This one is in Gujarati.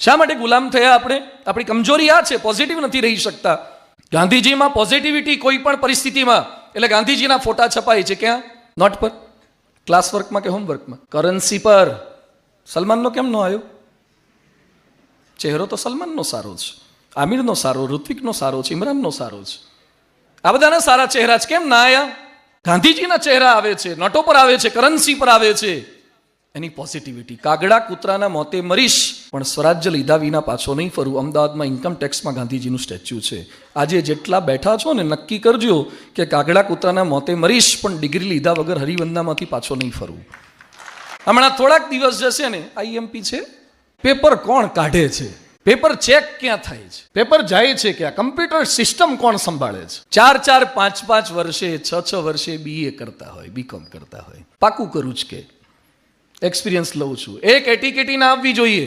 શા માટે ગુલામ થયા આપણે? આપણી કમજોરી આ છે, પોઝિટિવ નથી રહી શકતા. ગાંધીજીમાં પોઝિટિવિટી કોઈ પણ પરિસ્થિતિમાં, એટલે ગાંધીજીના ફોટા છપાય છે ક્યાં? નોટ પર, ક્લાસ વર્કમાં કે હોમવર્કમાં, કરન્સી પર. સલમાનનો કેમ ન આવ્યો? ચહેરો તો સલમાનનો સારો છે, આમિરનો સારો, ઋત્વિકનો સારો છે, ઇમરાનનો સારો છે, આ બધાના સારા ચહેરા છે, કેમ ના આવ્યા? ગાંધીજીના ચહેરા આવે છે, નોટો પર આવે છે, કરન્સી પર આવે છે. એની પોઝિટિવિટી. કાગડા કૂતરાના મોતે મરીશ પણ સ્વરાજ્ય લીધા વિના પાછો નહીં ફરું. અમદાવાદમાં ઇન્કમ ટેક્સમાં ગાંધીજીનું સ્ટેચ્યુ છે. આજે જેટલા બેઠા છો ને, નક્કી કરજો કે કાગડા કૂતરાના મોતે મરીશ પણ ડિગ્રી લીધા વગર હરિવંદામાંથી પાછો નહીં ફરું. હમણાં થોડાક દિવસ જશે ને, આઈએમપી છે, પેપર કોણ કાઢે છે, પેપર ચેક ક્યાં થાય છે, પેપર જાય છે ક્યાં, કમ્પ્યુટર સિસ્ટમ કોણ સંભાળે છે? 4-4, 5-5 વર્ષે, 6-6 વર્ષે BA કરતા હોય, BCom કરતા હોય. પાકું કરું જ કે એક્સપિરિયન્સ લઉં છું. એક એટીકેટી ના આવવી જોઈએ.